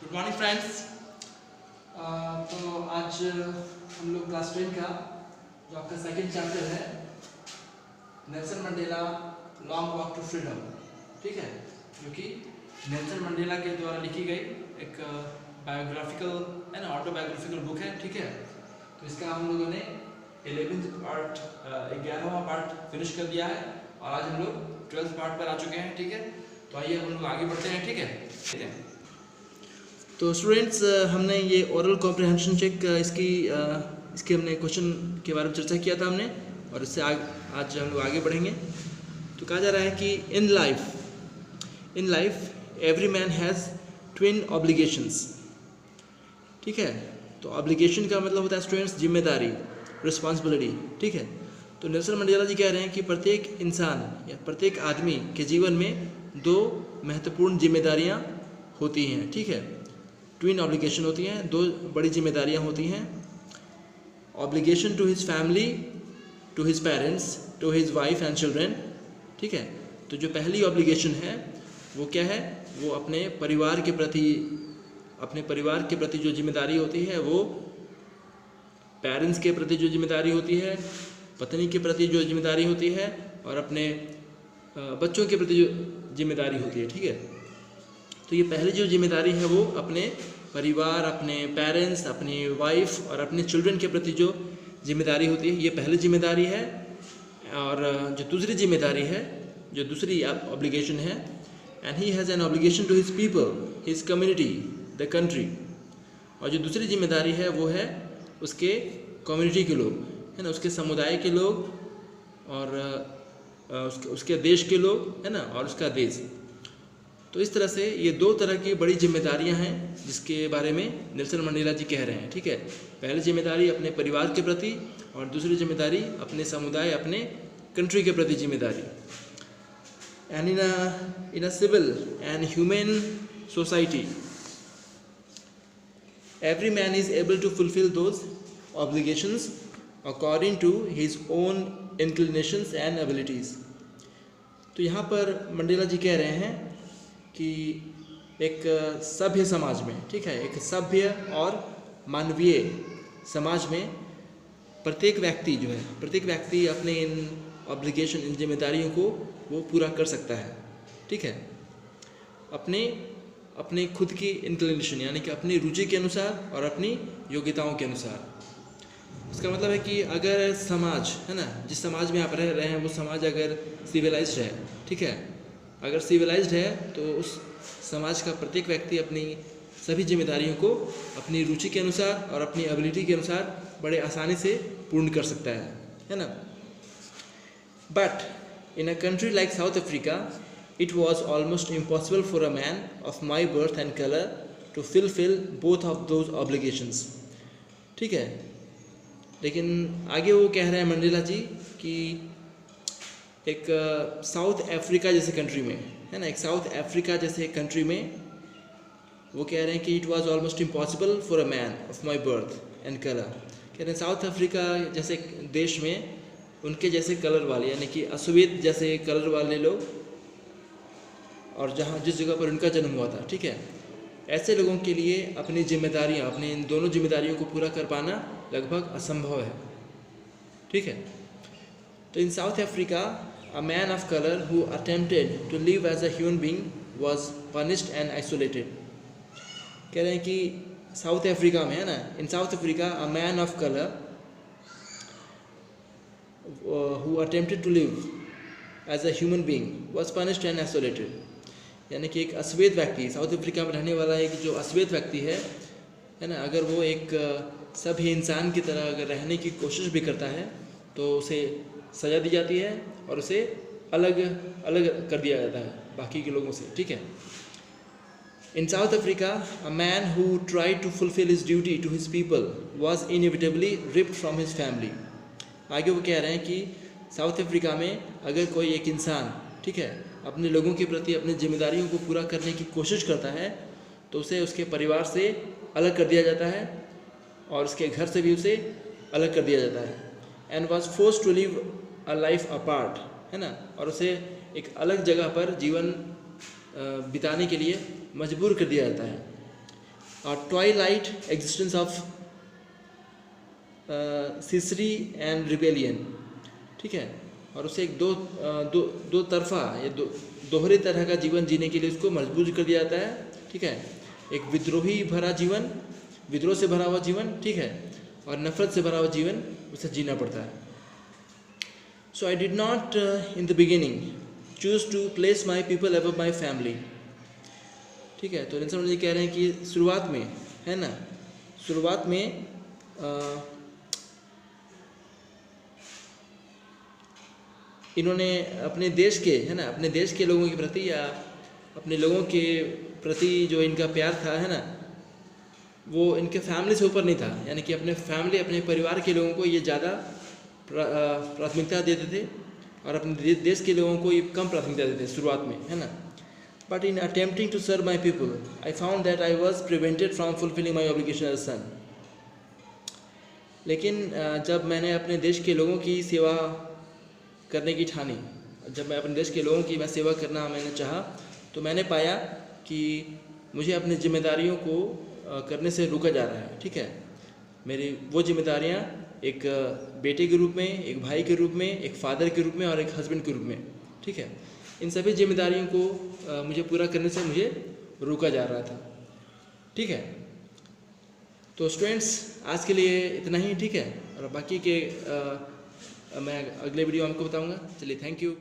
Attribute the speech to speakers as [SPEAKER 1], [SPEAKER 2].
[SPEAKER 1] Good morning friends. तो आज हम लोग क्लास 10 का जो आपका सेकंड चैप्टर है Nelson Mandela long walk to freedom, ठीक है, जो कि नेल्सन मंडेला के द्वारा लिखी गई एक बायोग्राफिकल है ना, ऑटोबायोग्राफिकल बुक है, ठीक है। तो इसका हम लोगों ने 11th पार्ट 11वां पार्ट फिनिश कर दिया है और आज हम लोग 12th पार्ट पर आ चुके हैं, ठीक है। तो आइए हम लोग आगे बढ़ते हैं, ठीक है, ठीक है। तो स्टूडेंट्स, हमने ये ओरल कॉम्प्रिहेंशन चेक इसके हमने क्वेश्चन के बारे में चर्चा किया था हमने, और इससे आज हम लोग आगे बढ़ेंगे। तो कहा जा रहा है कि in life every man has twin obligations, ठीक है। तो ऑब्लिगेशन का मतलब होता है स्टूडेंट्स जिम्मेदारी, रिस्पॉन्सिबिलिटी, ठीक है। तो नेल्सन मंडेला जी कह रहे हैं कि प्रत्येक इंसान या प्रत्येक आदमी के जीवन में दो महत्वपूर्ण जिम्मेदारियां होती हैं, ठीक है। ट्विन ऑब्लिगेशन होती हैं, दो बड़ी जिम्मेदारियां होती हैं। Obligation to his family, to his parents, to his wife and children, ठीक है। तो जो पहली ऑब्लिगेशन है वो क्या है, वो अपने परिवार के प्रति जो जिम्मेदारी होती है, वो पेरेंट्स के प्रति जो जिम्मेदारी होती है, पत्नी के प्रति जो जिम्मेदारी होती है, और अपने बच्चों के प्रति जो जिम्मेदारी होती है, ठीक है। तो ये पहली जो जिम्मेदारी है वो अपने परिवार, अपने पेरेंट्स, अपनी वाइफ और अपने चिल्ड्रन के प्रति जो जिम्मेदारी होती है, ये पहली जिम्मेदारी है। और जो दूसरी जिम्मेदारी है, जो दूसरी ऑब्लिगेशन है, and he has an obligation to his people, his community, the country. और जो दूसरी जिम्मेदारी है वो है उसके कम्युनिटी के लोग, है ना, उसके समुदाय के लोग, और उसके देश के लोग, है ना, और उसका देश। तो इस तरह से ये दो तरह की बड़ी जिम्मेदारियां हैं जिसके बारे में नेल्सन मंडेला जी कह रहे हैं, ठीक है। पहली जिम्मेदारी अपने परिवार के प्रति, और दूसरी जिम्मेदारी अपने समुदाय, अपने कंट्री के प्रति जिम्मेदारी। And in a civil and human society every man is able to fulfil those obligations according to his own inclinations and abilities. तो यहाँ पर मंडेला जी कह रहे हैं कि एक सभ्य समाज में, ठीक है, एक सभ्य और मानवीय समाज में प्रत्येक व्यक्ति अपने इन ऑब्लिगेशन, इन जिम्मेदारियों को वो पूरा कर सकता है, ठीक है, अपने खुद की इंक्लिनेशन यानी कि अपनी रुचि के अनुसार और अपनी योग्यताओं के अनुसार। इसका मतलब है कि अगर समाज, है ना, जिस समाज में आप रह रहे हैं वो समाज अगर सिविलाइज्ड है, ठीक है, अगर सिविलाइज्ड है तो उस समाज का प्रत्येक व्यक्ति अपनी सभी जिम्मेदारियों को अपनी रुचि के अनुसार और अपनी एबिलिटी के अनुसार बड़े आसानी से पूर्ण कर सकता है ना। But in a country like South Africa it was almost impossible for a man of my birth and colour to fulfil both of those obligations, ठीक है। लेकिन आगे वो कह रहे हैं मंडेला जी कि एक साउथ अफ्रीका जैसे कंट्री में, है ना, एक साउथ अफ्रीका जैसे कंट्री में वो कह रहे हैं कि it was almost impossible for a man of my birth and colour. कह रहे हैं साउथ अफ्रीका जैसे देश में उनके जैसे कलर वाले, यानी कि अश्वेत जैसे कलर वाले लोग, और जिस जगह पर उनका जन्म हुआ था, ठीक है, ऐसे लोगों के लिए अपनी जिम्मेदारियाँ, अपने इन दोनों जिम्मेदारियों को पूरा कर पाना लगभग असंभव है, ठीक है। तो in South Africa a man of color who attempted to live as a human being was punished and isolated। कह रहे हैं कि साउथ अफ्रीका में, है ना, in South Africa a man of color who attempted to live as a human being was punished and isolated। यानी कि एक अश्वेत व्यक्ति, साउथ अफ्रीका में रहने वाला एक जो अश्वेत व्यक्ति है ना, अगर वो एक सभी इंसान की तरह अगर रहने की कोशिश भी करता है तो उसे सजा दी जाती है और उसे अलग कर दिया जाता है बाकी के लोगों से, ठीक है। In South Africa a man who tried to fulfil his duty to his people was inevitably ripped from his family. आगे वो कह रहे हैं कि साउथ अफ्रीका में अगर कोई एक इंसान, ठीक है, अपने लोगों के प्रति अपनी जिम्मेदारियों को पूरा करने की कोशिश करता है तो उसे उसके परिवार से अलग कर दिया जाता है और उसके घर से भी उसे अलग कर दिया जाता है। And was forced to live a life apart, है ना, और उसे एक अलग जगह पर जीवन बिताने के लिए मजबूर कर दिया जाता है। twilight existence of secrecy and rebellion, ठीक है। और उसे एक दो तरफा या दोहरे तरह का जीवन जीने के लिए उसको मजबूर कर दिया जाता है, ठीक है। एक विद्रोही भरा जीवन, विद्रोह से भरा हुआ जीवन, ठीक है, और नफरत से भरा हुआ जीवन उसे जीना पड़ता है। So I did not in the beginning choose to place my people above my family, ठीक है। तो नेल्सन मंडेला कह रहे हैं कि शुरुआत में, है ना, शुरुआत में इन्होंने अपने देश के, है ना, अपने देश के लोगों के प्रति या अपने लोगों के प्रति जो इनका प्यार था, है ना, वो इनके फैमिली से ऊपर नहीं था। यानी कि अपने फैमिली, अपने परिवार के लोगों को ये ज़्यादा प्राथमिकता देते थे और अपने देश के लोगों को ये कम प्राथमिकता देते थे शुरुआत में, है ना। But in attempting to serve my people I found that I was prevented from fulfilling my obligation as son. लेकिन जब मैंने अपने देश के लोगों की सेवा करने की ठानी, जब मैं अपने देश के लोगों की सेवा करना मैंने चाहा, तो मैंने पाया कि मुझे अपनी जिम्मेदारियों को करने से रोका जा रहा है, ठीक है। मेरी वो जिम्मेदारियां एक बेटे के रूप में, एक भाई के रूप में, एक फादर के रूप में और एक हस्बैंड के रूप में, ठीक है। इन सभी जिम्मेदारियों को मुझे पूरा करने से मुझे रोका जा रहा था, ठीक है। तो स्टूडेंट्स, आज के लिए इतना ही, ठीक है। और बाकी के मैं अगले वीडियो में आपको बताऊंगा। चलिए, थैंक यू।